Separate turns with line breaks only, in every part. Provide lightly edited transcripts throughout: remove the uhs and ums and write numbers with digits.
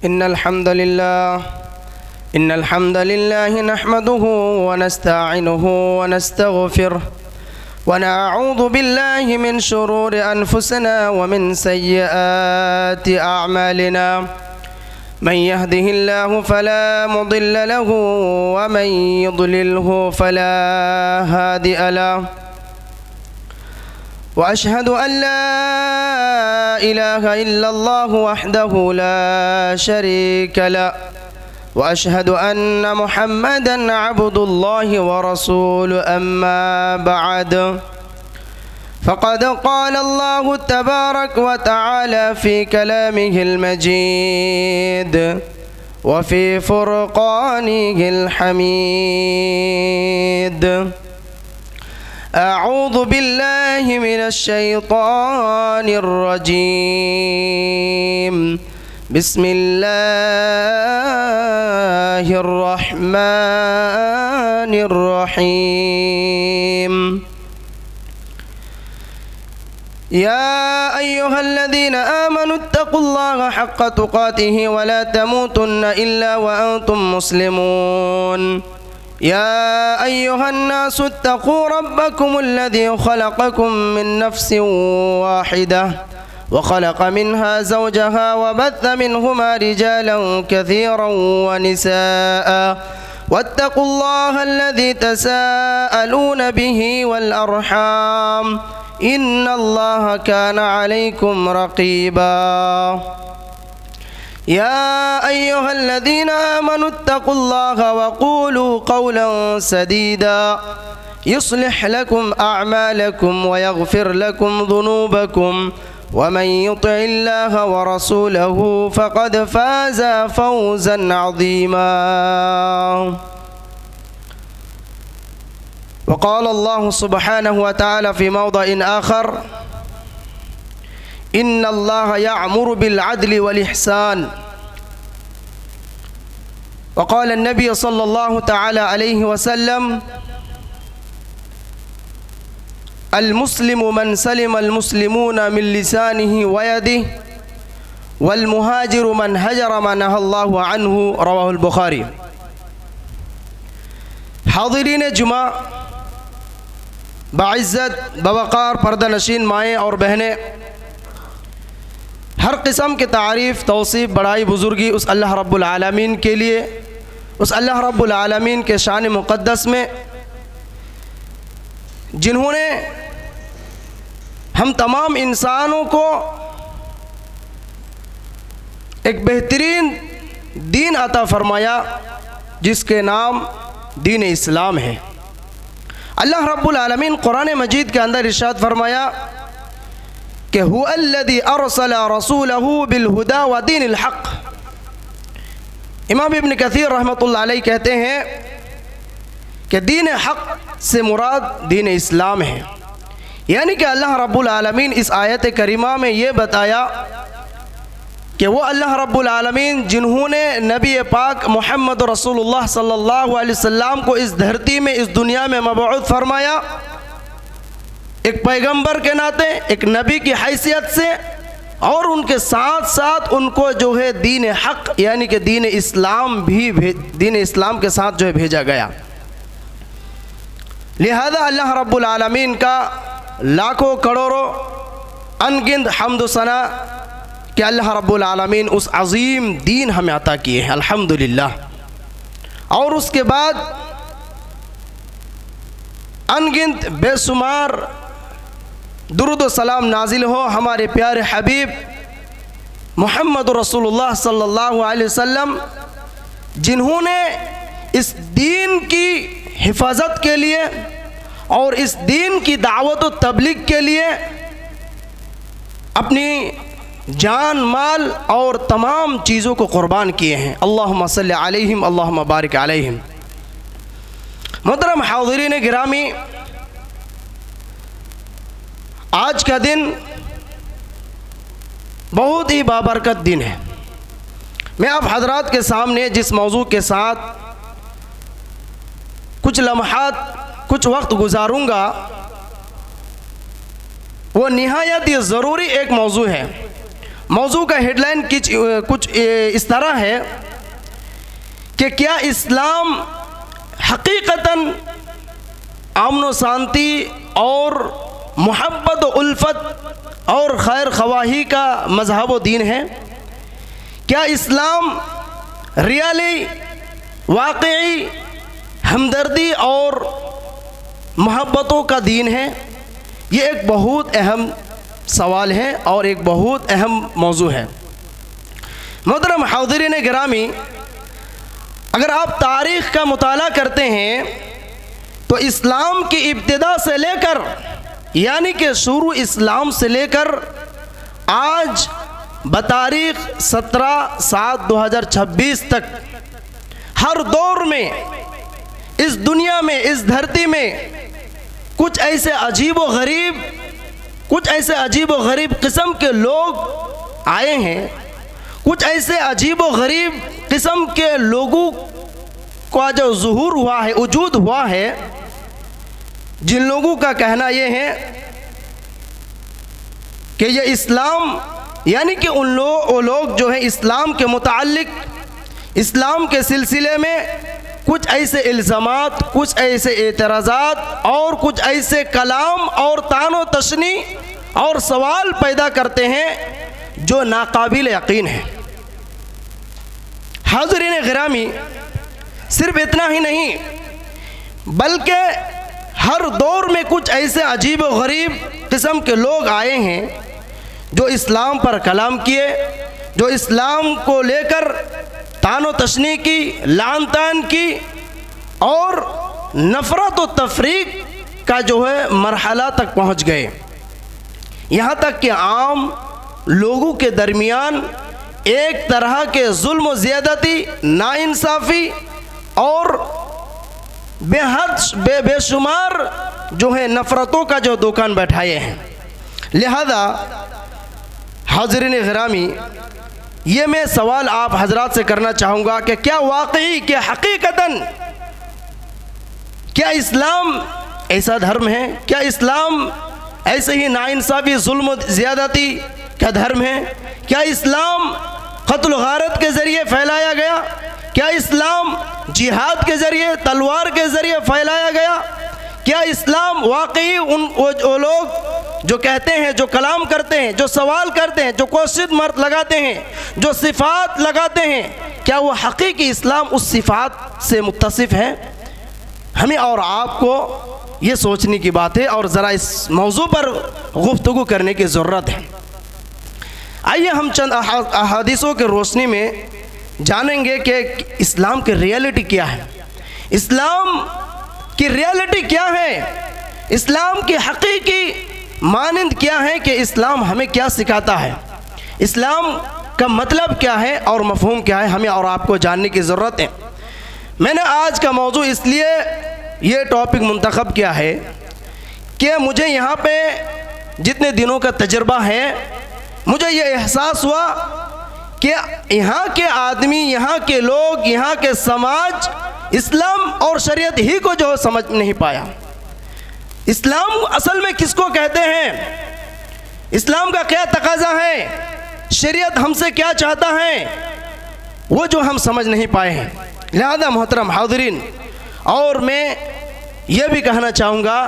इन्नल हम्दुलिल्लाह नहमदुहु व नस्तईनुहु व नस्तगफिरुह व नऊज़ु बिल्लाहि मिन शुरूरि अनफुसिना व मिन सय्यिआति अअमालिना मन यहदिहिल्लाहु फला मुदिल्ल लहु व मन युद्लिलहु फला हादिय लहु व अशहदु अन ला इलाहा इल्लल्लाहु वहदहु ला शरीक लहु व अशहदु अन्न मुहम्मदन अब्दुल्लाहि व रसूलुहु अम्मा बअद फ़क़द क़ाल अल्लाहु तबारक व तआला फ़ी कलामिहिल मजीद व फ़ी फ़ुरक़ानिहिल हमीद। अऊज़ु बिल्लाहि मिनश शैतानिर रजीम। बिस्मिल्लाहिर रहमानिर रहीम। या अय्युहल्लज़ीना आमनुत्तक़ुल्लाहा हक़्क़ तुक़ातिहि व ला तमूतुन्ना इल्ला व अंतुम मुस्लिमून। या अय्युहन्नासुत्तक़ू रब्बकुमुल्लज़ी ख़लक़कुम मिन नफ़्सिन वाहिदह व ख़लक़ मिन्हा ज़ौजहा व बत्थ मिन्हुमा रिजालन कसीरन व निसाअ वत्तक़ुल्लाहा अल्लज़ी तसाअलून बिही वल अर्हाम इन्नल्लाहा कान अलैकुम रक़ीबा। या अय्युहल्लज़ीना आमनुत्तक़ुल्लाहा व क़ूलू क़ौलन सदीदा युस्लिह लकुम अअमालकुम व यग़फ़िर लकुम ज़ुनूबकुम व मन युतिइल्लाहा व रसूलहु फ़क़द फ़ाज़ फ़ौज़न अज़ीमा। वक़ाल अल्लाहु सुब्हानहु व तआला फ़ी मौदिइन आख़र इन्नल्लाहा यअमुरु बिल अदलि वल इहसान। वक़ाल अन्नबी सल्लल्लाहु तआला अलैहि वसल्लम अल मुस्लिमु मन सलिमल मुस्लिमूना मिन लिसानिहि व यदिहि वल मुहाजिरु मन हजर मा नहल्लाहु अन्हु रवाहुल बुखारी। हाज़िरीन जुमा, बाइज़्ज़त बवक़ार पर्दानशीन माएँ और बहनें, हर किस्म के तारीफ़ तौसीफ़ बड़ाई बुज़ुर्गी उस अल्लाह रब्बुल आलमीन के लिए, उस अल्लाह रब्बुल आलमीन के शान मुक़द्दस में जिन्होंने हम तमाम इंसानों को एक बेहतरीन दीन अता फ़रमाया जिसके नाम दीन इस्लाम है। अल्लाह रब्बुल आलमीन कुरान मजीद के अंदर इरशाद फरमाया कि हुवल्लज़ी अरसला रसूलहु बिल हुदा व दीनिल हक़। इमाम इब्न कसीर रहमतुल्लाह अलैह कहते हैं कि दीन हक़ से मुराद दीन इस्लाम है। यानी कि अल्लाह रब्बुल आलमीन इस आयत करीमा में ये बताया कि वो अल्लाह रब्बुल आलमीन जिन्होंने नबी पाक मोहम्मद रसूलुल्लाह सल्लल्लाहु अलैहि वसल्लम को इस धरती में, इस दुनिया में मबऊथ फरमाया, एक पैगंबर के नाते, एक नबी की हैसियत से, और उनके साथ साथ उनको जो है दीन हक़ यानी कि दीन इस्लाम भी दीन इस्लाम के साथ जो है भेजा गया। लिहाजा अल्लाह रब्बुल आलमीन का लाखों करोड़ों अनगिनत हम्द सना कि अल्लाह रब्बुल आलमीन उस अज़ीम दीन हमें अता किए हैं, अल्हम्दुलिल्लाह। और उसके बाद अनगिनत बेशुमार दुरूद व सलाम नाजिल हो हमारे प्यारे हबीब मोहम्मद रसूलुल्लाह सल्लल्लाहु अलैहि वसल्लम, जिन्होंने इस दीन की हिफाजत के लिए और इस दीन की दावत व तबलीग के लिए अपनी जान, माल और तमाम चीज़ों को क़ुरबान किए हैं। अल्लाहुम्मा सल्लि अलैहिम, अल्लाहुम्मा बारिक अलैहिम। मोहतरम हाज़िरीन गिरामी, आज का दिन बहुत ही बाबरकत दिन है। मैं आप हजरात के सामने जिस मौजू के साथ कुछ लम्हात, कुछ वक्त गुजारूंगा, वो निहायत ही ज़रूरी एक मौजू है। मौजू का हेडलाइन कुछ इस तरह है कि क्या इस्लाम हकीकतन अमन शांति और मोहब्बत उल्फत और खैर ख्वाही का मज़हब व दीन है? क्या इस्लाम रियली वाकई हमदर्दी और मोहब्बतों का दीन है? ये एक बहुत अहम सवाल है और एक बहुत अहम मौजू है। मोहतरम हाज़रीन गिरामी, अगर आप तारीख़ का मुताला करते हैं तो इस्लाम की इब्तिदा से लेकर यानी कि शुरू इस्लाम से लेकर आज बतारीख़ 17/7/2026 तक हर दौर में इस दुनिया में, इस धरती में कुछ ऐसे अजीब व गरीब किस्म के लोग आए हैं, कुछ ऐसे अजीब व गरीब किस्म के लोगों का जो ज़ुहूर हुआ है, वजूद हुआ है, जिन लोगों का कहना ये है कि ये इस्लाम यानी कि वो लोग जो है इस्लाम के मुताल्लिक, इस्लाम के सिलसिले में कुछ ऐसे इल्ज़ामात, कुछ ऐसे एतराज़ात और कुछ ऐसे कलाम और तानो तशनी और सवाल पैदा करते हैं जो नाकाबिल यकीन है। हाज़रीन गिरामी, सिर्फ इतना ही नहीं बल्कि हर दौर में कुछ ऐसे अजीब व गरीब किस्म के लोग आए हैं जो इस्लाम पर कलाम किए, जो इस्लाम को लेकर तानो तशनी की, लान तान की और नफ़रत व तफरीक का जो है मरहला तक पहुँच गए। यहाँ तक कि आम लोगों के दरमियान एक तरह के जुल्म व ज़्यादती, नाइंसाफ़ी और बेशुमार जो है नफ़रतों का जो दुकान बैठाए हैं। लिहाजा हाज़रीन गिरामी, ये मैं सवाल आप हजरात से करना चाहूँगा कि क्या वाकई, क्या हकीकतन क्या इस्लाम ऐसा धर्म है? क्या इस्लाम ऐसे ही नाइंसाफ़ी, जुल्म, ज़्यादती का धर्म है? क्या इस्लाम क़त्ल गारत के ज़रिए फैलाया गया? क्या इस्लाम जिहाद के ज़रिए, तलवार के ज़रिए फैलाया गया? क्या इस्लाम वाकई वो लोग जो कहते हैं, जो कलाम करते हैं, जो सवाल करते हैं, जो क्वेश्चन मार्क लगाते हैं, जो सिफ़ात लगाते हैं, क्या वो हकीकी इस्लाम उस सिफ़ात से मुत्तसिफ है? हमें और आपको ये सोचने की बात है और ज़रा इस मौजू पर गुफ्तगू करने की ज़रूरत है। आइए हम चंद अहादीसों के रोशनी में जानेंगे कि इस्लाम की रियलिटी क्या है, इस्लाम की रियलिटी क्या है, इस्लाम की हकीकी मानंद क्या है, कि इस्लाम हमें क्या सिखाता है, इस्लाम का मतलब क्या है और मफ़हूम क्या है, हमें और आपको जानने की ज़रूरत है। मैंने आज का मौजू इसलिए ये टॉपिक मुंतखब किया है कि मुझे यहाँ पे जितने दिनों का तजुर्बा है, मुझे ये एहसास हुआ कि यहाँ के आदमी, यहाँ के लोग, यहाँ के समाज इस्लाम और शरीयत ही को जो समझ नहीं पाया। इस्लाम असल में किसको कहते हैं, इस्लाम का क्या तकाजा है, शरीयत हमसे क्या चाहता है, वो जो हम समझ नहीं पाए हैं। लिहाजा मोहतरम हाज़रीन, और मैं ये भी कहना चाहूँगा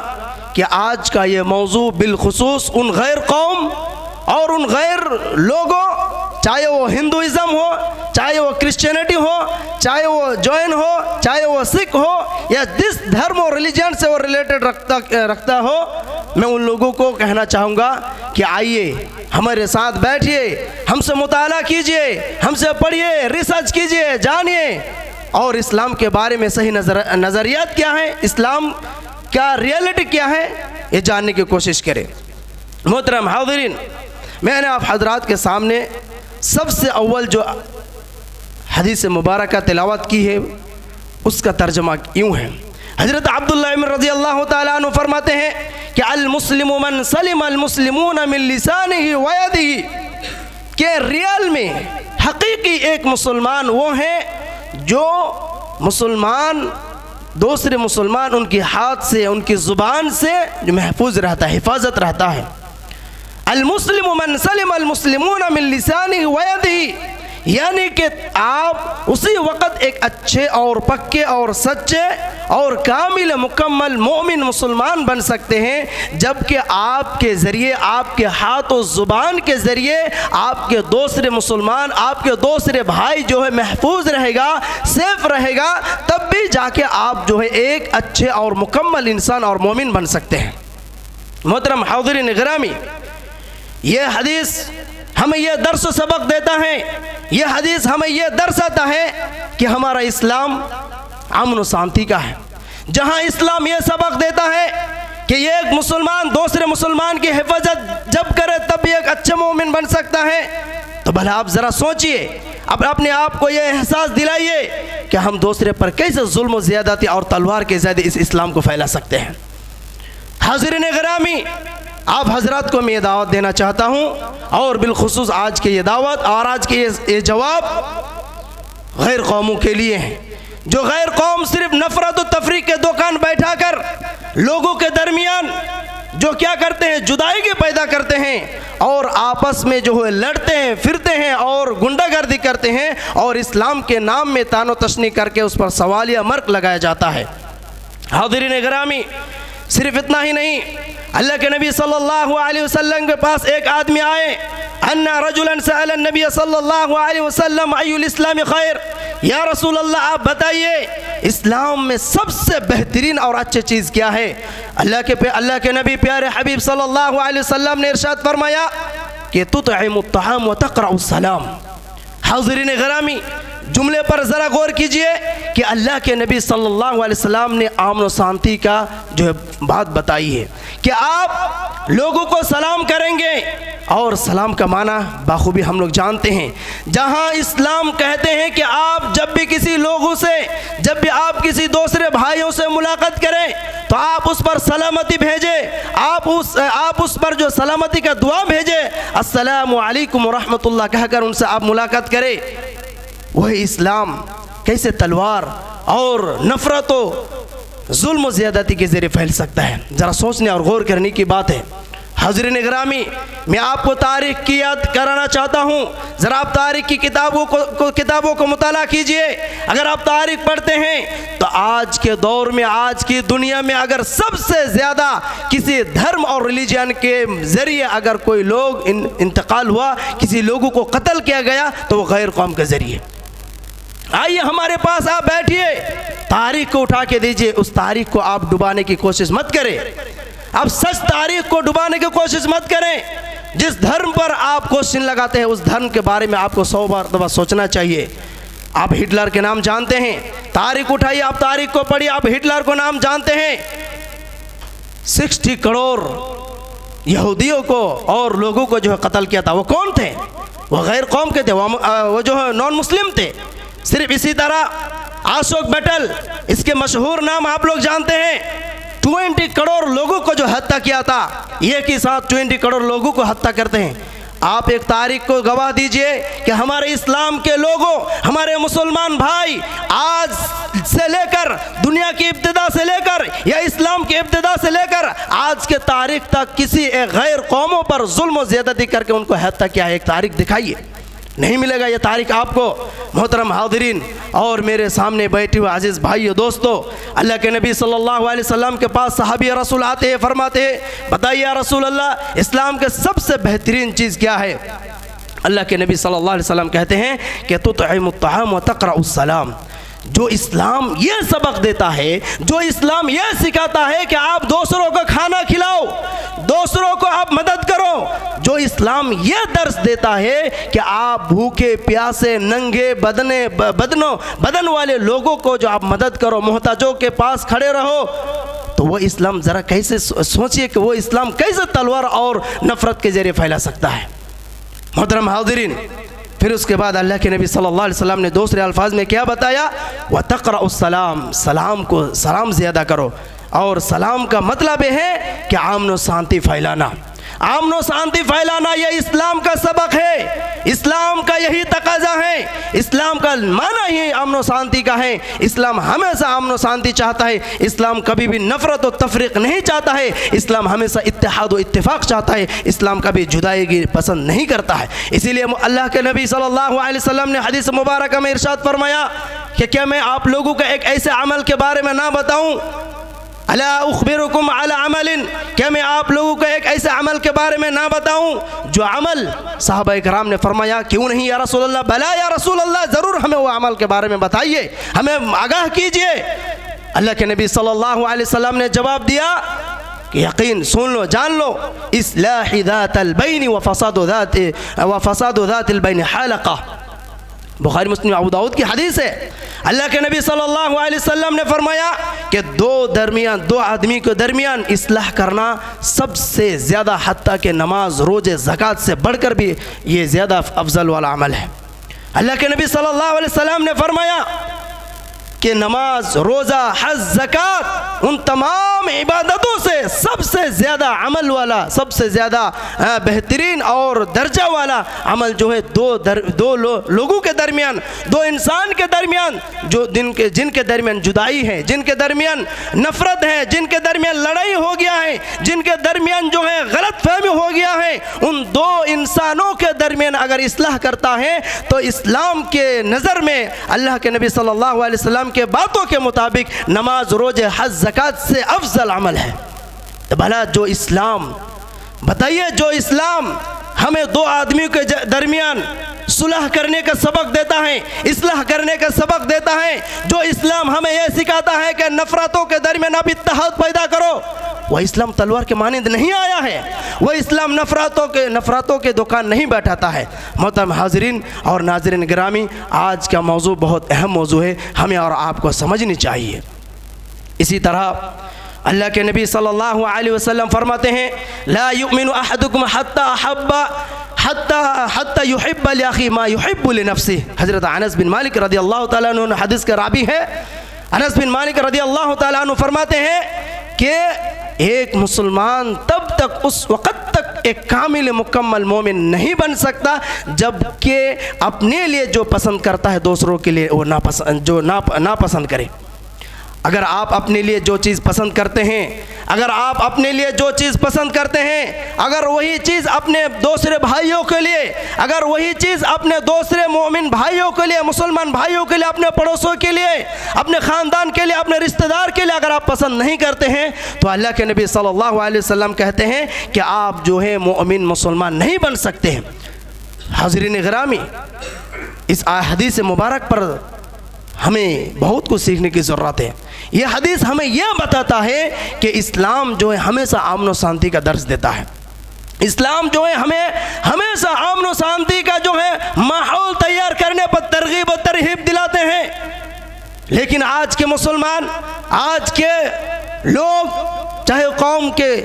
कि आज का ये मौजू बिलखुसूस उन गैर कौम और उन गैर लोगों, चाहे वो हिंदुइज़म हो, चाहे वो क्रिश्चियनिटी हो, चाहे वो जैन हो, चाहे वो सिख हो, या जिस धर्म और रिलीजन से वो रिलेटेड रखता हो, मैं उन लोगों को कहना चाहूँगा कि आइए हमारे साथ बैठिए, हमसे मुताला कीजिए, हमसे पढ़िए, रिसर्च कीजिए, जानिए और इस्लाम के बारे में सही नज़रियात क्या है, इस्लाम का रियलिटी क्या है, ये जानने की कोशिश करें। मोहतरम हाज़रीन, मैंने आप हजरात के सामने सबसे अव्वल जो हदीस मुबारक तिलावत की है उसका तर्जमा यूँ है। हज़रत अब्दुल्लाह इब्न रज़ी अल्लाह तआला अन्हु फरमाते हैं कि अल मुस्लिमु मन सलिम अल मुस्लिमून मिन लिसानिही व यदिही, के रियल में हकीकी एक मुसलमान वो हैं जो मुसलमान दूसरे मुसलमान उनके हाथ से, उनकी ज़ुबान से जो महफूज रहता है, हिफाजत रहता है। अल मुस्लिम मन सलिम अल मुस्लिमून मिन लिसानिही व यदिही, यानी कि आप उसी वक़्त एक अच्छे और पक्के और सच्चे और कामिल मुकम्मल मोमिन मुसलमान बन सकते हैं जबकि आपके ज़रिए, आपके हाथ और ज़ुबान के ज़रिए आपके दूसरे मुसलमान, आपके दूसरे भाई जो है महफूज रहेगा, सेफ रहेगा, तब भी जाके आप जो है एक अच्छे और मुकम्मल इंसान और मोमिन बन सकते हैं। मोहतरम हाज़िरीन गिरामी, ये हदीस हमें यह दर्स सबक देता है, यह हदीस हमें यह दर्शाता है कि हमारा इस्लाम अमन शांति का है। जहाँ इस्लाम यह सबक देता है कि एक मुसलमान दूसरे मुसलमान की हिफाजत जब करे तब भी एक अच्छे मोमिन बन सकता है, तो भला आप ज़रा सोचिए, अब अपने आप को यह एहसास दिलाइए कि हम दूसरे पर कैसे जुल्म व ज़्यादती और तलवार के ज़रिए इस इस्लाम को फैला सकते हैं। हाज़िरीन गिरामी, आप हजरत को मैं ये दावत देना चाहता हूँ, और बिलखुसूस आज की ये दावत और आज के ये जवाब गैर कौमों के लिए हैं, जो गैर कौम सिर्फ नफरत और तफरीक के दुकान बैठा कर लोगों के दरमियान जो क्या करते हैं, जुदाई के पैदा करते हैं और आपस में जो है लड़ते हैं फिरते हैं और गुंडागर्दी करते हैं और इस्लाम के नाम में तानो तशनी करके उस पर सवालिया मर्क लगाया जाता है। हाज़िरीन गिरामी, सिर्फ इतना ही नहीं, अल्लाह के नबी सल्लल्लाहु अलैहि वसल्लम के पास एक आदमी आए, अन्ना रजुलन सअल नबी सल्लल्लाहु अलैहि वसल्लम अय्युल इस्लाम खैर, या रसूल अल्लाह आप बताइए इस्लाम में सबसे बेहतरीन और अच्छी चीज़ क्या है। अल्लाह के नबी प्यारे हबीब सल्लल्लाहु अलैहि वसल्लम ने इरशाद फरमाया कि तुतइमुत तआम व तक़रउस सलाम। हाज़िरीन गिरामी, जुमले पर ज़रा गौर कीजिए कि अल्लाह के नबी सल्लल्लाहु अलैहि वसल्लम ने अमन और शांति का जो है बात बताई है कि आप लोगों को सलाम करेंगे, और सलाम का माना बाखूबी हम लोग जानते हैं। जहाँ इस्लाम कहते हैं कि आप जब भी किसी लोगों से, जब भी आप किसी दूसरे भाइयों से मुलाकात करें तो आप उस पर सलामती भेजें, आप उस पर जो सलामती का दुआ भेजें, अस्सलामु अलैकुम व रहमतुल्लाह कहकर उनसे आप मुलाकात करें। वही इस्लाम कैसे तलवार और नफ़रतों जुल्म ज़्यादती के ज़रिए फैल सकता है, ज़रा सोचने और गौर करने की बात है। हाज़िरीन गिरामी, मैं आपको तारीख़ की याद कराना चाहता हूँ, ज़रा आप तारीख़ की किताबों को मुताला कीजिए। अगर आप तारीख़ पढ़ते हैं तो आज के दौर में, आज की दुनिया में अगर सबसे ज़्यादा किसी धर्म और रिलीजन के ज़रिए अगर कोई लोग इंतकाल हुआ, किसी लोगों को कत्ल किया गया, तो वो गैर कौम के ज़रिए। आइए हमारे पास आप बैठिए, तारीख़ को उठा के दीजिए, उस तारीख़ को आप डुबाने की कोशिश मत करें। आप सच तारीख़ को डुबाने की कोशिश मत करें। जिस धर्म पर आप क्वेश्चन लगाते हैं उस धर्म के बारे में आपको 100 बार सोचना चाहिए। आप हिटलर के नाम जानते हैं, तारीख़ उठाइए, आप तारीख़ को पढ़िए, आप हिटलर को नाम जानते हैं। 60 करोड़ यहूदियों को और लोगों को जो है कत्ल किया था, वो कौन थे? वो गैर कौम के थे, वो जो है नॉन मुस्लिम थे। सिर्फ इसी तरह अशोक बैटल, इसके मशहूर नाम आप लोग जानते हैं। 20 करोड़ लोगों को जो हत्या किया था, एक ही साथ 20 करोड़ लोगों को हत्या करते हैं। आप एक तारीख़ को गवाह दीजिए कि हमारे इस्लाम के लोगों, हमारे मुसलमान भाई आज से लेकर दुनिया की इब्तिदा से लेकर या इस्लाम की इब्तिदा से लेकर आज के तारीख़ तक किसी एक गैर कौमों पर जुल्म और ज़्यादती करके उनको हत्या किया है, एक तारीख़ दिखाइए। नहीं मिलेगा ये तारीख़ आपको। मोहतरम हाज़िरीन और मेरे सामने बैठे हुए अजीज़ भाइयों दोस्तों, अल्लाह के नबी सल्लल्लाहु अलैहि वसल्लम के पास सहाबी रसूल आते हैं, फरमाते हैं बताइए या रसूल अल्लाह इस्लाम के सबसे बेहतरीन चीज़ क्या है? अल्लाह के नबी सल्लल्लाहु अलैहि वसल्लम कहते हैं कि तुतइमुत तआम व तक़रउस सलाम। जो इस्लाम ये सबक देता है, जो इस्लाम ये सिखाता है कि आप दूसरों को खाना खिलाओ, दूसरों को आप मदद करो, जो इस्लाम ये दर्स देता है कि आप भूखे प्यासे नंगे बदन वाले लोगों को जो आप मदद करो, मोहताजों के पास खड़े रहो, तो वो इस्लाम ज़रा कैसे सोचिए कि वो इस्लाम कैसे तलवार और नफ़रत के ज़रिए फैला सकता है। मोहतरम हाज़िरीन, फिर उसके बाद अल्लाह के नबी सल्लल्लाहु अलैहि वसल्लम ने दूसरे अल्फाज में क्या बताया? व तक़रउस सलाम, सलाम को सलाम ज़्यादा करो। और सलाम का मतलब है कि अमन और शांति फैलाना। अमन और शांति फैलाना यह इस्लाम का सबक है, इस्लाम का यही तकाजा है, इस्लाम का माना ही अमन शांति का है। इस्लाम हमेशा अमन शांति चाहता है। इस्लाम कभी भी नफरत और तफरीक नहीं चाहता है। इस्लाम हमेशा इत्तेहाद और इत्तेफाक चाहता है। इस्लाम कभी जुदाई पसंद नहीं करता है। इसीलिए अल्लाह के नबी सल्लल्लाहु अलैहि वसल्लम ने हदीस मुबारक में इरशाद फरमाया कि क्या मैं आप लोगों का एक ऐसे अमल के बारे में ना बताऊं, अला उखबिरुकुम अला अमलिन, क्या मैं आप लोगों को एक ऐसे अमल के बारे में ना बताऊं जो अमल, साहबा इकराम ने फरमाया क्यों नहीं या रसूल अल्लाह, भला या रसूल अल्लाह, ज़रूर हमें वो अमल के बारे में बताइए, हमें आगाह कीजिए। अल्लाह के नबी सल्लल्लाहु अलैहि वसल्लम ने जवाब दिया कि यकीन सुन लो, जान लो, इस्लाह ज़ातिल बैन व फसाद ज़ातिल बैन हलक़ा, बुखारी मुस्लिम अबू दाऊद की हदीस है। अल्लाह के नबी सल्लल्लाहु अलैहि वसल्लम ने फरमाया कि दो आदमी के दरमियान इस्लाह करना सबसे ज़्यादा, हत्ता के नमाज रोज़े ज़कात से बढ़कर भी ये ज़्यादा अफजल वाला अमल है। अल्लाह के नबी सल्लल्लाहु अलैहि वसल्लम ने फरमाया कि नमाज, रोज़ा, हज, ज़कात उन तमाम इबादतों से सबसे ज़्यादा अमल वाला, सबसे ज़्यादा बेहतरीन और दर्जा वाला अमल जो है दो लोगों के दरमियान, दो इंसान के दरमियान, जो जिनके दरमियान जुदाई है, जिनके दरमियान नफ़रत है, जिनके दरमियान लड़ाई हो गया है, जिनके दरमियान जो है गलत फहमी हो गया है, उन दो इंसानों के दरमियान अगर इस्लाह करता है तो इस्लाम के नज़र में, अल्लाह के नबी सल्लल्लाहु अलैहि वसल्लम के बातों के मुताबिक नमाज, रोजे, हज, ज़कात से अफजल अमल है। तो भला जो इस्लाम, बताइए, जो इस्लाम हमें दो आदमियों के दरमियान सुलह करने का सबक देता है, इस्लाह करने का सबक देता है, जो इस्लाम हमें यह सिखाता है कि नफरतों के दरमियान आप इत्तेहाद पैदा करो, वह इस्लाम तलवार के मानिंद नहीं आया है। वह इस्लाम नफरतों के दुकान नहीं बैठाता है। मोहतरम हाज़रीन और नाज़रीन गिरामी, आज का मौजू बहुत अहम मौजू है, हमें और आपको समझनी चाहिए। इसी तरह अल्लाह के नबी सल्लल्लाहु अलैहि वसल्लम फरमाते हैं, ला युमिनु अहदुकुम हत्ता युहिब्ब लिअखी मा युहिब्बु लिनफ्सिही। हज़रत अनस बिन मालिक रज़ियल्लाहु ताला अन्हु हदीस के रावी है। अनस बिन मालिक रज़ियल्लाहु ताला अन्हु फरमाते हैं कि एक मुसलमान तब तक, उस वक़्त तक एक कामिल मुकम्मल मोमिन नहीं बन सकता जबकि अपने लिए जो पसंद करता है दूसरों के लिए वो नापसंद करे। अगर आप अपने लिए जो चीज़ पसंद करते हैं, अगर आप अपने लिए जो चीज़ पसंद करते हैं, अगर वही चीज़ अपने दूसरे भाइयों के लिए, अगर वही चीज़ अपने दूसरे मोमिन भाइयों के लिए, मुसलमान भाइयों के लिए, अपने पड़ोसों के लिए, अपने ख़ानदान के लिए, अपने रिश्तेदार के लिए अगर आप पसंद नहीं करते हैं तो अल्लाह के नबी सल्लल्लाहु अलैहि वसल्लम कहते हैं कि आप जो है मोमिन मुसलमान नहीं बन सकते हैं। हाज़रीन गिरामी, इस हदीस मुबारक पर हमें बहुत कुछ सीखने की ज़रूरत है। यह हदीस हमें यह बताता है कि इस्लाम जो है हमेशा अमन और शांति का दर्स देता है। इस्लाम जो है हमें हमेशा अमन और शांति का जो है माहौल तैयार करने पर तरगीब और तरहीब दिलाते हैं। लेकिन आज के मुसलमान, आज के लोग, चाहे कौम के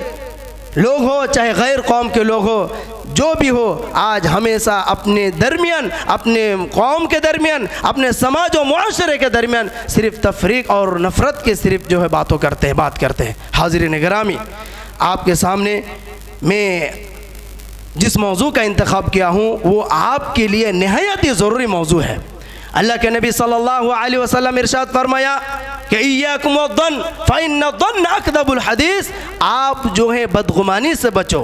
लोग हो चाहे गैर कौम के लोग हो, जो भी हो, आज हमेशा अपने दरमियान, अपने कौम के दरमियान, अपने समाज और मुआशरे के दरमियान सिर्फ तफरीक और नफ़रत के सिर्फ जो है बात करते हैं। हाज़रीन गिरामी, आपके सामने मैं जिस मौजू का इंतखाब किया हूँ वो आपके लिए नहायत ही ज़रूरी मौजू है। अल्लाह के नबी सल्लल्लाहु अलैहि वसल्लम इरशाद फरमाया कि इय्याकुम वद्दन फ़इन्न दन्न अकदबुल हदीस, आप जो है बदगुमानी से बचो,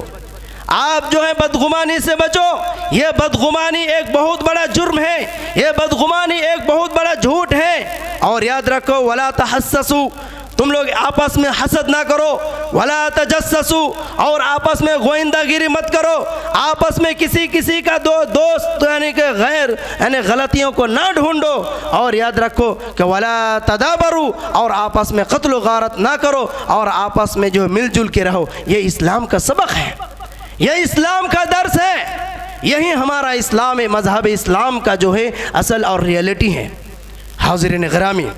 आप जो है बदगुमानी से बचो। ये बदगुमानी एक बहुत बड़ा जुर्म है, ये बदगुमानी एक बहुत बड़ा झूठ है। और याद रखो, वला तहस्ससु, तुम लोग आपस में हसद ना करो, वला तजस्ससु, और आपस में गोइंदागिरी मत करो, आपस में किसी का दोस्त यानी कि गैर यानी गलतियों को ना ढूंढो। और याद रखो कि वला तदाबरू, और आपस में कत्ल गारत ना करो, और आपस में जो मिलजुल के रहो। ये इस्लाम का सबक है, यह इस्लाम का दर्स है, यही हमारा इस्लाम है, मज़हब इस्लाम का जो है असल और रियलिटी है। हाज़रीन गिरामी,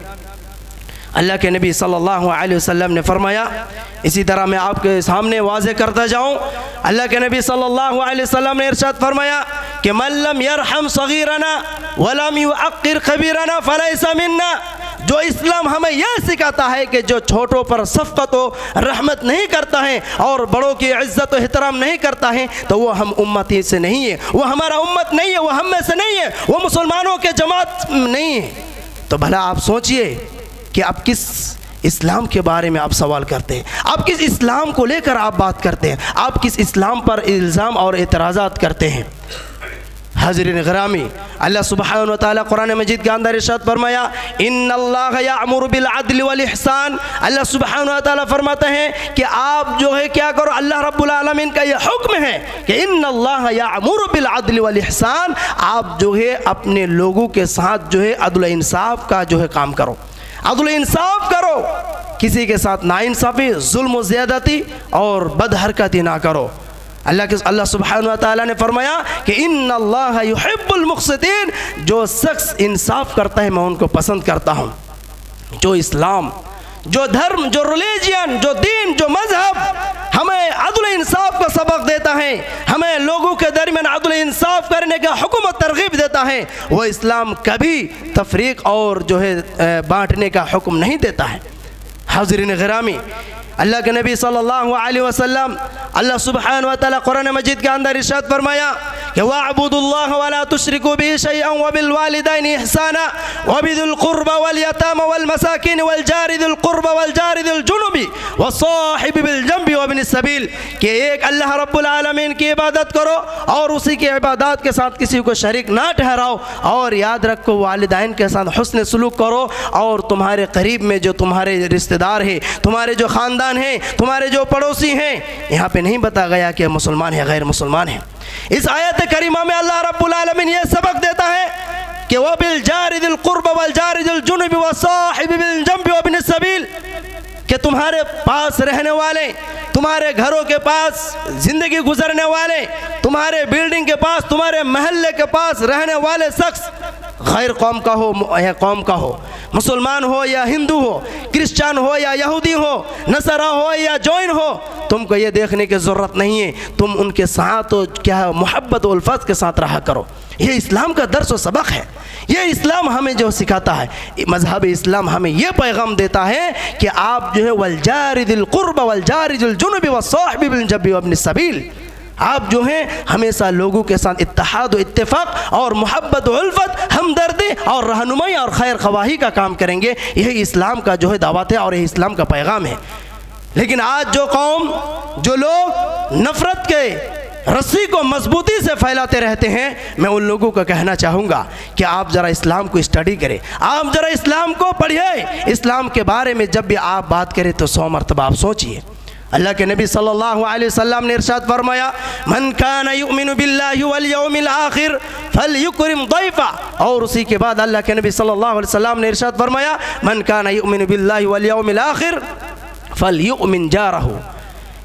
अल्लाह के नबी सल्लल्लाहु अलैहि वसल्लम ने फरमाया, इसी तरह मैं आपके सामने वाज़े करता जाऊँ, अल्लाह के नबी सल्लल्लाहु अलैहि वसल्लम ने इरशाद फरमाया कि मन लम यरहम सगीरना वलम युअक्किर कबीरना फलैसा मिन्ना, जो इस्लाम हमें यह सिखाता है कि जो छोटों पर शफ़क़त व रहमत नहीं करता है और बड़ों की इज़्ज़त व एहतराम नहीं करता है तो वो हम उम्मती से नहीं है, वो हमारा उम्मत नहीं है, वो हम में से नहीं है, वो मुसलमानों के जमात नहीं है। तो भला आप सोचिए कि आप किस इस्लाम के बारे में आप सवाल करते हैं, आप किस इस्लाम को लेकर आप बात करते हैं, आप किस इस्लाम पर इल्ज़ाम और एतराज़ात करते हैं। हाज़रीन गिरामी, अल्लाह सुब्हानहु व तआला कुरान मजीद के अंदर इरशाद फरमाया, इन्नल्लाह यअमुरु बिल अदल वल इहसान। अल्लाह सुब्हानहु व तआला फरमाते हैं कि आप जो है क्या करो, अल्लाह रब्बुल आलमीन का यह हुक्म है कि इन्नल्लाह यअमुरु बिल अदल वल इहसान, आप जो है अपने लोगों के साथ जो है अदल इंसाफ का जो है काम करो, अदल इंसाफ करो, किसी के साथ नाइंसाफ़ी, जुल्म व ज़्यादती और बदहरकती ना करो। अल्लाह सुब्हानहु व तआला ने फरमाया कि इन्नल्लाह युहिब्बुल मुक़्सितीन, जो शख्स इंसाफ करता है मैं उनको पसंद करता हूँ। जो इस्लाम, जो धर्म, जो रिलीजन, जो दीन, जो मज़हब हमें अदल इंसाफ का सबक देता है, हमें लोगों के दरमियान अदल इंसाफ करने का हुक्म और तरगीब देता है, वो इस्लाम कभी तफरीक और जो है बांटने का हुक्म नहीं देता है। हाज़रीन गिरामी, अल्लाह के नबी सल्लल्लाहु अलैहि वसल्लम, अल्लाह सुब्हानहु व तआला कुरान मजीद के अंदर इरशाद फरमाया कि वअबुदुल्लाह वला तुशरिकू बिही शैअन व बिल वालिदैनि इहसाना व बिदिल कुर्बा वल यतामा वल मसाकिन वल जारि दिल कुर्बा वल जारि दिल जुनुबी व साहिबि बिल जंबि व बिनिस सबील, कि एक अल्लाह रब्बुल आलमीन की इबादत करो और उसी की इबादत के साथ किसी को शरीक ना ठहराओ, और याद रखो वालिदैन के साथ हुस्न सलूक करो, और तुम्हारे करीब में जो तुम्हारे रिश्तेदार हैं, तुम्हारे जो ख़ानदान हैं, तुम्हारे जो पड़ोसी हैं, यहाँ पे नहीं बता गया कि मुसलमान है गैर मुसलमान है। इस आयत करीमा में अल्लाह रब्बुल आलमीन ये सबक देता है कि वह बिल जारि दिल कुर्बा वल जारि दिल जुनुबी व साहिबि बिल जंबि व बिनिस सबील, कि तुम्हारे पास रहने वाले, तुम्हारे घरों के पास ज़िंदगी गुजरने वाले, तुम्हारे बिल्डिंग के पास, तुम्हारे महल्ले के पास रहने वाले शख्स गैर कौम का हो या कौम का हो, मुसलमान हो या हिंदू हो, क्रिश्चियन हो या यहूदी हो, नसरा हो या जैन हो, तुमको ये देखने की ज़रूरत नहीं है, तुम उनके साथ तो क्या मोहब्बत और उल्फत के साथ रहा करो। ये इस्लाम का दर्स व सबक है। ये इस्लाम हमें जो सिखाता है, मज़हब इस्लाम हमें ये पैगाम देता है कि आप जो है वल जारि दिल कुर्बा वल जारि दिल जुनुबी व साहिबि बिल जंबि व बिनिस सबील, आप जो हैं हमेशा लोगों के साथ इत्तेहाद व इत्तेफाक और मोहब्बत व उल्फत, हमदर्दी और रहनुमाई और खैर ख़वाही का काम करेंगे। यही इस्लाम का जो है दावत है और यही इस्लाम का पैगाम है। लेकिन आज जो कौम, जो लोग नफ़रत के रस्सी को मजबूती से फैलाते रहते हैं, मैं उन लोगों को कहना चाहूँगा कि आप ज़रा इस्लाम को स्टडी करें, आप ज़रा इस्लाम को पढ़िए। इस्लाम के बारे में जब भी आप बात करें तो 100 मरतबा आप सोचिए। अल्लाह के नबी सल्लल्लाहु अलैहि वसल्लम ने इरशाद फरमाया, मन काना युमिनु बिल्लाहि वल यौमिल आखिर फलयुकरिम दैफा, और उसी के बाद अल्लाह के नबी सल्लल्लाहु अलैहि वसल्लम ने इरशाद फरमाया, मन काना युमिनु बिल्लाहि वल यौमिल आखिर फलयुमिन जारहु,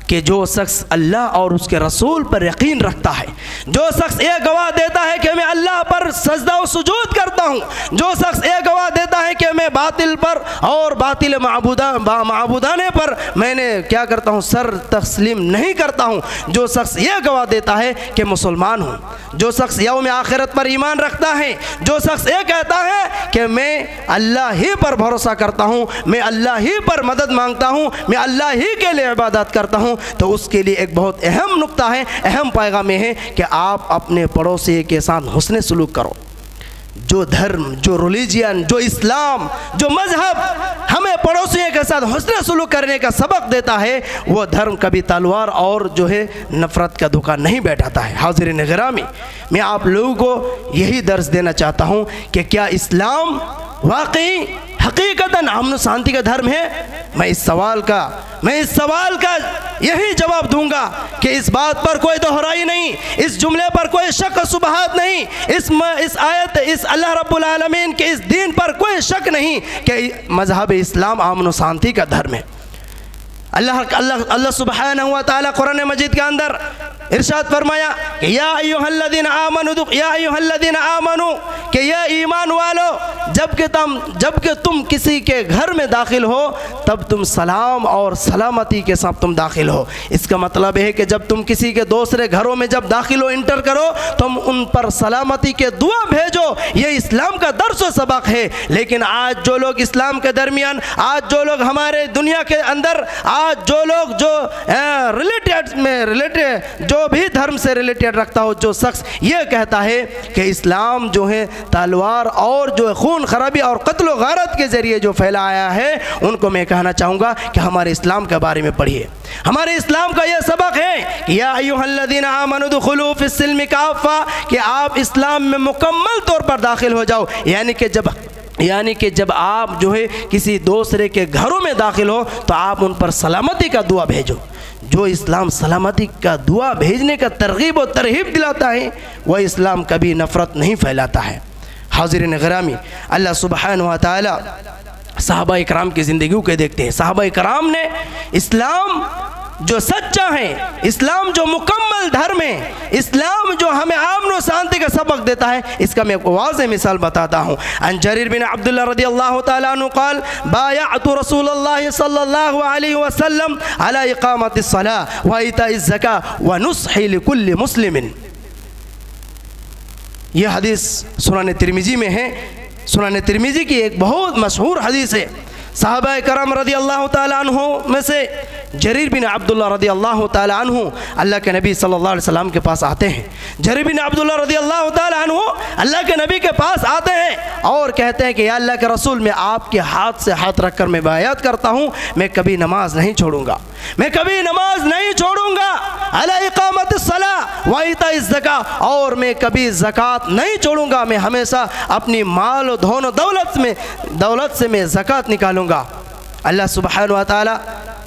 कि जो शख्स अल्लाह और उसके रसूल पर यकीन रखता है, जो शख्स ये गवाह देता है कि मैं अल्लाह पर सजदा व सुजूद करता हूँ, जो शख्स ये गवाह देता है कि मैं बातिल पर और बातिल माबूदाने पर मैंने क्या करता हूँ, सर तस्लीम नहीं करता हूँ, जो शख्स ये गवाह देता है कि मुसलमान हूँ, जो शख्स यौम आखिरत पर ईमान रखता है, जो शख्स ये कहता है कि मैं अल्लाह ही पर भरोसा करता हूँ, मैं अल्लाह ही पर मदद मांगता हूँ, मैं अल्लाह ही के लिए इबादत करता हूँ, तो उसके लिए एक बहुत अहम नुक्ता है, अहम पैगाम है कि आप अपने पड़ोसी के साथ हुस्न सलूक करो। जो धर्म, जो रिलीजन, जो इस्लाम, जो मज़हब हमें पड़ोसियों के साथ हुस्न सलूक करने का सबक देता है, वो धर्म कभी तलवार और जो है नफ़रत का धोखा नहीं बैठाता है। हाज़रीन गिरामी, मैं आप लोगों को यही दर्स देना चाहता हूँ कि क्या इस्लाम वाकई हकीकतन अमन शांति का धर्म है? मैं इस सवाल का यही जवाब दूंगा कि इस बात पर कोई दोहराई नहीं, इस जुमले पर कोई शक सुबहात नहीं, इस आयत, इस अल्लाह रब्बुल आलमीन के इस दीन पर कोई शक नहीं कि मज़हब इस्लाम अमन शांति का धर्म है। अल्लाह सुब्हानहु व तआला कुरान मजीद के अंदर इरशाद फरमाया कि या अय्युहल्लज़ीना आमनू कि ये ईमान वालो जबकि तुम किसी के घर में दाखिल हो तब तुम सलाम और सलामती के साथ तुम दाखिल हो। इसका मतलब है कि जब तुम किसी के दूसरे घरों में जब दाखिल हो, इंटर करो, तुम उन पर सलामती के दुआ भेजो। ये इस्लाम का दर्स व सबक है। लेकिन आज जो लोग इस्लाम के दरमियान, आज जो लोग हमारे दुनिया के अंदर, आज जो लोग जो रिलेटेड जो भी धर्म से रिलेटेड रखता हो, जो शख्स ये कहता है कि इस्लाम जो है तलवार और जो खून खराबी और कत्ल गारत के ज़रिए जो फैलाया है, उनको मैं कहना चाहूँगा कि हमारे इस्लाम के बारे में पढ़िए। हमारे इस्लाम का यह सबक है कि या अय्युहल्लज़ीना आमनू दुखुलू फिस्सिल्मि काफ़ा, कि आप इस्लाम में मुकम्मल तौर पर दाखिल हो जाओ। यानी कि जब आप जो है किसी दूसरे के घरों में दाखिल हो तो आप उन पर सलामती का दुआ भेजो। जो इस्लाम सलामती का दुआ भेजने का तरगीब और तरहीब दिलाता है, वह इस्लाम कभी नफ़रत नहीं फैलाता है। हाज़िरीन गिरामी, अल्लाह सुब्हानहु व तआला सहाबा इकराम की ज़िंदगियों के देखते हैं। सहाबा इकराम ने इस्लाम जो सच्चा है, इस्लाम जो मुकम्मल धर्म है, इस्लाम जो हमें अमन और शांति का सबक देता है, इसका मैं वाज़ेह मिसाल बताता हूँ। अन जरीर बिन अब्दुल्लाह रज़ियल्लाहु तआला अन्हु क़ाल बायअतु रसूलल्लाह सल्लल्लाहु अलैहि वसल्लम अला इक़ामतिस सलाह व इताइज़ ज़काह व नुस्हि लिकुल्लि मुस्लिमिन। यह हदीस सुनान तिरमिज़ी में है। सुनान तिरमिज़ी की एक बहुत मशहूर हदीस है। सहाबा करम रज़ियल्लाहु तआला अन्हु में से जरीर बिन अब्दुल्लाह रज़ियल्लाहु तआला अन्हु अल्लाह के नबी सल्लल्लाहु अलैहि वसल्लम के पास आते हैं। जरीर बिन अब्दुल्लाह रज़ियल्लाहु तआला अन्हु अल्लाह के नबी के पास आते हैं और कहते हैं कि या अल्लाह के रसूल, मैं आपके हाथ से हाथ रखकर मैं बायत करता हूँ, मैं कभी नमाज नहीं छोड़ूंगा, मैं कभी नमाज नहीं छोड़ूंगा, अला इक़ामतिस सलाह व इताइज़ ज़काह, और मैं कभी ज़कात नहीं छोड़ूंगा, मैं हमेशा अपनी माल और धन दौलत से मैं ज़कात निकालूंगा। अल्लाह सुब्हानहु व तआला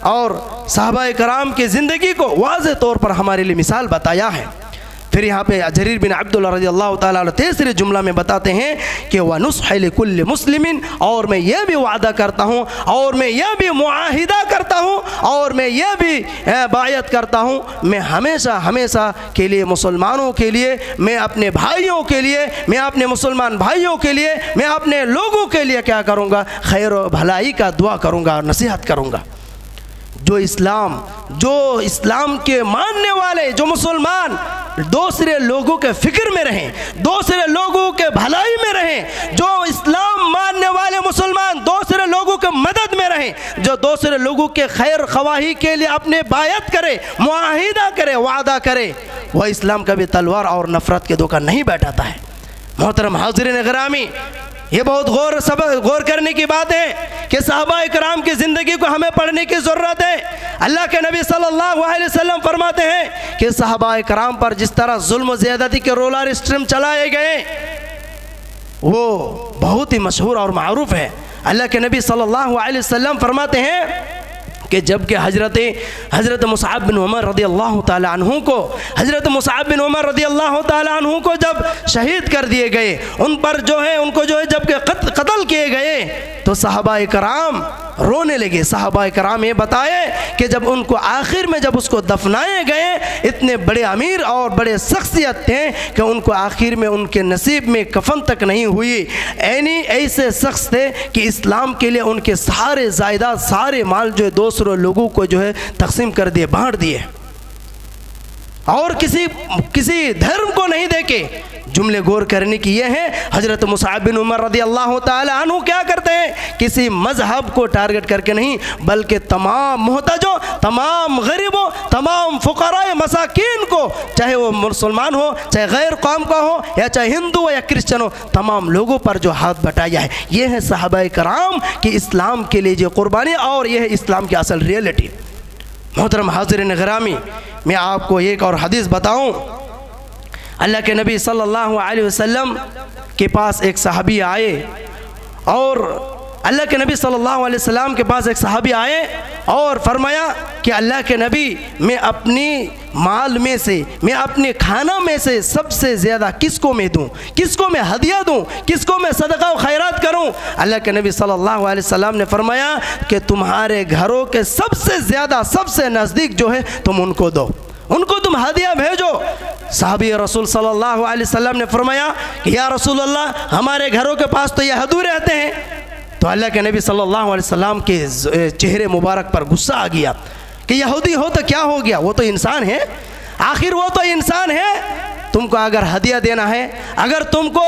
और सहाबा कराम की ज़िंदगी को वाज़ेह तौर पर हमारे लिए मिसाल बताया है। फिर यहाँ पे जरीर बिन अब्दुल्लाह रज़ियल्लाहु तआला अन्हु तीसरे जुमला में बताते हैं कि व नुस्हि लिकुल्लि मुस्लिमिन, और मैं ये भी वादा करता हूँ और मैं ये भी मुआहिदा करता हूँ और मैं ये भी बायत करता हूँ, मैं हमेशा के लिए मुसलमानों के लिए, मैं अपने भाइयों के लिए, मैं अपने मुसलमान भाइयों के लिए, मैं अपने लोगों के लिए क्या करूँगा, खैर व भलाई का दुआ करूँगा और नसीहत करूँगा। जो इस्लाम के मानने वाले, जो मुसलमान दूसरे लोगों के फिक्र में रहें, दूसरे लोगों के भलाई में रहें, जो इस्लाम मानने वाले मुसलमान दूसरे लोगों के मदद में रहें, जो दूसरे लोगों के खैर ख्वाही के लिए अपने बायत करे, मुआहिदा करे, वादा करे, वह इस्लाम कभी तलवार और नफ़रत के धोखा नहीं बैठाता है। मोहतरम हाज़िरीन गिरामी, ये बहुत गौर करने की बात है कि सहाबा इकराम की ज़िंदगी को हमें पढ़ने की ज़रूरत है। अल्लाह के नबी सल्लल्लाहु अलैहि वसल्लम फरमाते हैं कि सहाबा इकराम पर जिस तरह जुल्म ज़्यादती के रोलर स्ट्रीम चलाए गए, वो बहुत ही मशहूर और मारूफ है। अल्लाह के नबी सल्लल्लाहु अलैहि वसल्लम फरमाते हैं कि जबकि हज़रत मुसअब बिन उमर रज़ियल्लाहु तआला अन्हु को, हज़रत मुसअब बिन उमर रज़ियल्लाहु तआला अन्हु को जब शहीद कर दिए गए, उन पर जो है उनको जो है जबकि कत्ल किए गए, तो सहाबा इकराम रोने लगे। सहाबा इकराम ये बताए कि जब उनको आखिर में जब उसको दफनाए गए, इतने बड़े अमीर और बड़े शख्सियत थे कि उनको आखिर में उनके नसीब में कफन तक नहीं हुई। ऐसे शख्स थे कि इस्लाम के लिए उनके सारे जायदाद, सारे माल जो है दूसरों लोगों को जो है तकसीम कर दिए, बांट दिए, और किसी धर्म को नहीं देके। जुमले गौर करने की ये है, हज़रत मुसअब बिन उमर रज़ियल्लाहु तआला अन्हु क्या करते हैं, किसी मज़हब को टारगेट करके नहीं, बल्कि तमाम मुहताजों, तमाम गरीबों, तमाम फ़ुक़राए मसाकीन को, चाहे वो मुसलमान हो, चाहे गैर कौम का हो, या चाहे हिंदू हो या क्रिश्चन हो, तमाम लोगों पर जो हाथ बटाया है, ये है सहाबा कराम की इस्लाम के लिए जो कुर्बानी, और यह है इस्लाम की असल रियलिटी। मोहतरम हाज़िरीन गिरामी, मैं आपको एक और हदीस बताऊं। अल्लाह के नबी सल्लल्लाहु अलैहि वसल्लम के पास एक सहाबी आए, और अल्लाह के नबी सल्लल्लाहु अलैहि वसल्लम के पास एक सहाबी आए और फरमाया कि अल्लाह के नबी, मैं अपनी माल में से, मैं अपने खाना में से सबसे ज़्यादा किसको मैं दूँ, किसको मैं हदिया दूँ, किसको मैं सदका व खैरात करूँ। अल्लाह के नबी सल्लल्लाहु अलैहि वसल्लम ने फरमाया कि तुम्हारे घरों के सबसे ज़्यादा सबसे नज़दीक जो है तुम उनको दो, उनको तुम हदिया भेजो। साहबी रसूल सल्लल्लाहु अलैहि वसल्लम ने फरमाया कि या रसूल अल्लाह, हमारे घरों के पास तो यहूदी रहते हैं। तो अल्लाह के नबी सल्लल्लाहु अलैहि वसल्लम के चेहरे मुबारक पर गुस्सा आ गया कि यहूदी हो तो क्या हो गया, वो तो इंसान है, आखिर वो तो इंसान है। तुमको अगर हदिया देना है, अगर तुमको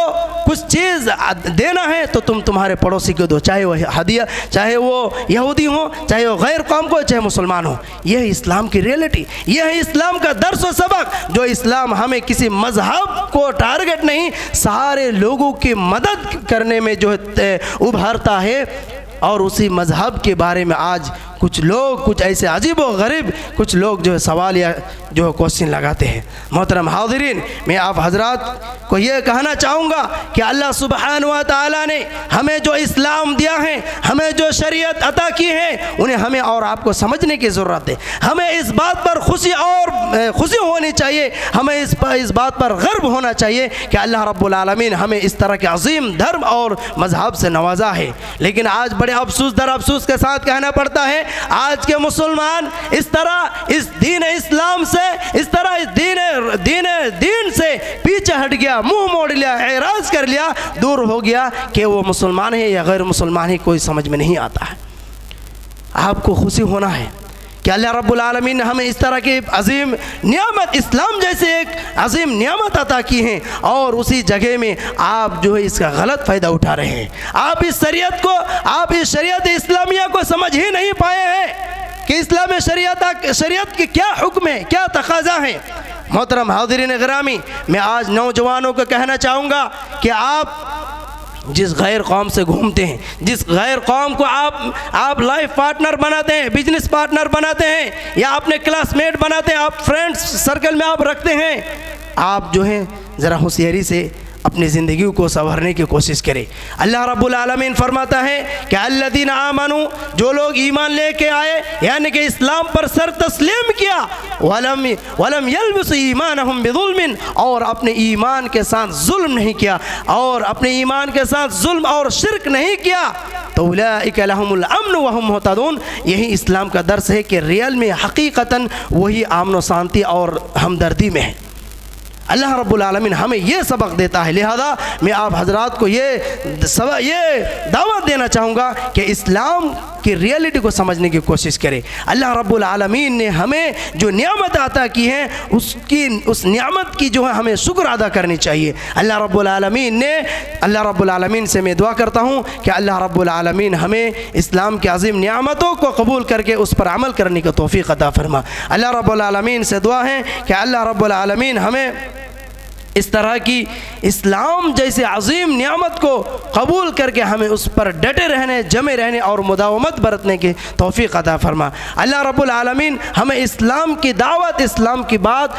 कुछ चीज़ देना है तो तुम तुम्हारे पड़ोसी को दो, चाहे वो हदिया, चाहे वो यहूदी हो, चाहे वो गैर कौम को, चाहे मुसलमान हो। यह है इस्लाम की रियलिटी, यह है इस्लाम का दर्स व सबक, जो इस्लाम हमें किसी मज़हब को टारगेट नहीं, सारे लोगों की मदद करने में जो है उभरता है। और उसी मज़हब के बारे में आज कुछ लोग, कुछ ऐसे अजीब व गरीब कुछ लोग जो है सवाल या जो है क्वेश्चन लगाते हैं। मोहतरम हाज़िरीन, मैं आप हजरात को ये कहना चाहूँगा कि अल्लाह सुब्हानहू व तआला ने हमें जो इस्लाम दिया है, हमें जो शरीयत अता की है, उन्हें हमें और आपको समझने की ज़रूरत है। हमें इस बात पर खुशी होनी चाहिए, हमें इस बात पर गर्व होना चाहिए कि अल्लाह रब्बुल आलमीन हमें इस तरह के अजीम धर्म और मज़हब से नवाजा है। लेकिन आज बड़े अफसोस दर अफसोस के साथ कहना पड़ता है, आज के मुसलमान इस तरह इस दीन इस्लाम से, इस तरह इस दीन से पीछे हट गया, मुंह मोड़ लिया, एराज कर लिया, दूर हो गया कि वो मुसलमान है या गैर मुसलमान है, कोई समझ में नहीं आता है। आपको खुशी होना है कि अल्लाह रब्बुल आलमीन ने हमें इस तरह की अजीम नियामत, इस्लाम जैसे एक अजीम नियामत अता की है, और उसी जगह में आप जो है इसका गलत फ़ायदा उठा रहे हैं। आप इस शरीयत इस्लामिया को समझ ही नहीं पाए हैं कि इस्लाम शरीयत की क्या हुक्म है, क्या तकाजा है। मोहतरम हाज़िरीन गिरामी, मैं आज नौजवानों को कहना चाहूँगा कि आप जिस गैर कौम से घूमते हैं, जिस गैर कौम को आप लाइफ पार्टनर बनाते हैं, बिजनेस पार्टनर बनाते हैं, या अपने क्लासमेट बनाते हैं, आप फ्रेंड्स सर्कल में आप रखते हैं, आप जो है ज़रा होशियारी से अपनी ज़िंदगी को संवरने की कोशिश करें। अल्लाह रब्बुल आलमीन फरमाता है कि अल्लज़ीना आमनू, जो लोग ईमान लेके आए, यानी कि इस्लाम पर सर तस्लीम किया, वलम यल्बिसू ईमानहुम बिज़ुल्मिन, और अपने ईमान के साथ जुल्म नहीं किया, और अपने ईमान के साथ जुल्म और शिरक नहीं किया, तो उलाइका लहुमुल अम्न व हुम मुहतदून। यही इस्लाम का दर्स है कि रियल में हकीकतन वही अमन व शांति और हमदर्दी में है। अल्लाह रब्बुल आलमीन हमें ये सबक देता है। लिहाजा मैं आप हजरात को ये दावत देना चाहूँगा कि इस्लाम की रियलिटी को समझने की कोशिश करें। अल्लाह रब्बुल आलमीन ने हमें जो नियामत अता की है, उस नियामत की जो है हमें शुक्र अदा करनी चाहिए। अल्लाह रब्बुल आलमीन से मैं दुआ करता हूँ कि अल्लाह रब्बुल आलमीन हमें इस्लाम की अजीम नियामतों को कबूल करके उस पर अमल करने की तौफीक अता फरमा। अल्लाह रब्बुल आलमीन से दुआ है कि अल्लाह रब्बुल आलमीन हमें इस तरह की इस्लाम जैसे अजीम नियामत को कबूल करके हमें उस पर डटे रहने, जमे रहने और मुदावमत बरतने की तौफीक अता फरमा। अल्लाह रब्बुल आलमीन हमें इस्लाम की दावत, इस्लाम की बात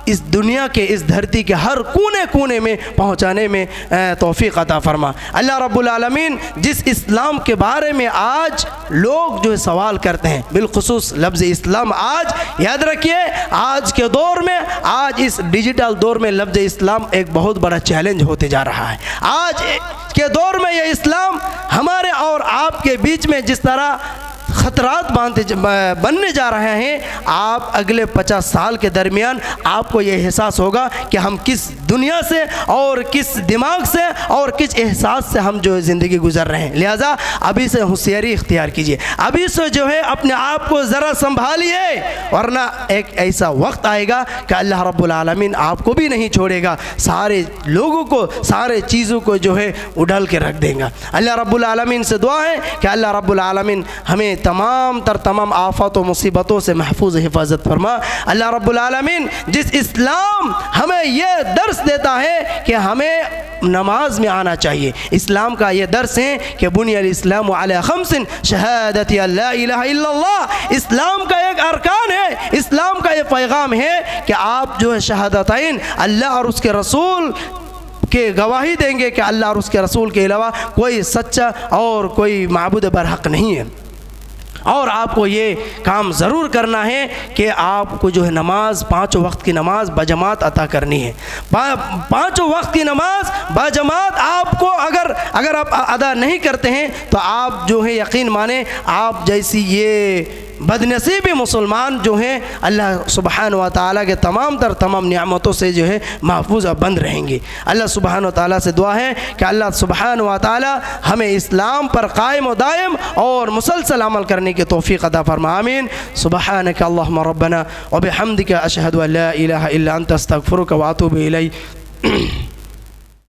इस दुनिया के, इस धरती के हर कोने कोने में पहुँचाने में तौफीक अता फरमा। अल्लाह रब्बुल आलमीन जिस इस्लाम के बारे में आज लोग जो है सवाल करते हैं, बिलखुसूस लफ्ज़ इस्लाम, आज याद रखिए, आज के दौर में, आज इस डिजिटल दौर में लफ्ज़ इस्लाम एक बहुत बड़ा चैलेंज होते जा रहा है। आज के दौर में ये इस्लाम हमारे और आपके बीच में जिस तरह ख़तरात बनने जा रहे हैं, आप अगले 50 साल के दरमियान आपको ये एहसास होगा कि हम किस दुनिया से और किस दिमाग से और किस एहसास से हम जो है ज़िंदगी गुजर रहे हैं। लिहाजा अभी से होशियारी इख्तियार कीजिए, अभी से जो है अपने आप को ज़रा संभालिए, वरना एक ऐसा वक्त आएगा कि अल्लाह रब्बुल आलमीन आपको भी नहीं छोड़ेगा, सारे लोगों को, सारे चीज़ों को जो है उड़ल के रख देगा। अल्लाह रब्बुल आलमीन से दुआ है कि अल्लाह रब्बुल आलमीन हमें तमाम आफत व मुसीबतों से महफूज हिफाजत फरमा। अल्लाह रब्बुल आलमीन जिस इस्लाम हमें यह दर्स देता है कि हमें नमाज में आना चाहिए, इस्लाम का ये दर्स है कि बुनियल इस्लाम अला खम्सिन शहादत अल्ला इलाहा इल्लल्लाह, इस्लाम का एक अरकान है, इस्लाम का ये पैगाम है कि आप जो है शहादतैन, अल्लाह और उसके रसूल के गवाही देंगे कि अल्लाह और उसके रसूल के अलावा कोई सच्चा और कोई माबूद बरहक नहीं है। और आपको ये काम ज़रूर करना है कि आपको जो है नमाज, 5 वक्त की नमाज बजमात अता करनी है। 5 वक्त की नमाज बजमात आपको अगर आप अदा नहीं करते हैं तो आप जो है यकीन माने आप जैसी ये बदनसीबी मुसलमान जो हैं अल्लाह सुब्हान व तआला के तमाम नियामतों से जो है महफूज और बंद रहेंगे। अल्लाह सुब्हान व तआला से दुआ है कि अल्लाह सुब्हान व तआला हमें इस्लाम पर कायम व दायम और मुसलसल अमल करने की तौफीक अता फरमा। आमीन। सुब्हानक अल्लाहुम्मा रब्बना व बिहम्दिका अशहदु अन ला इलाहा इल्ला अंता अस्तगफिरुका व अतूबु इलैक।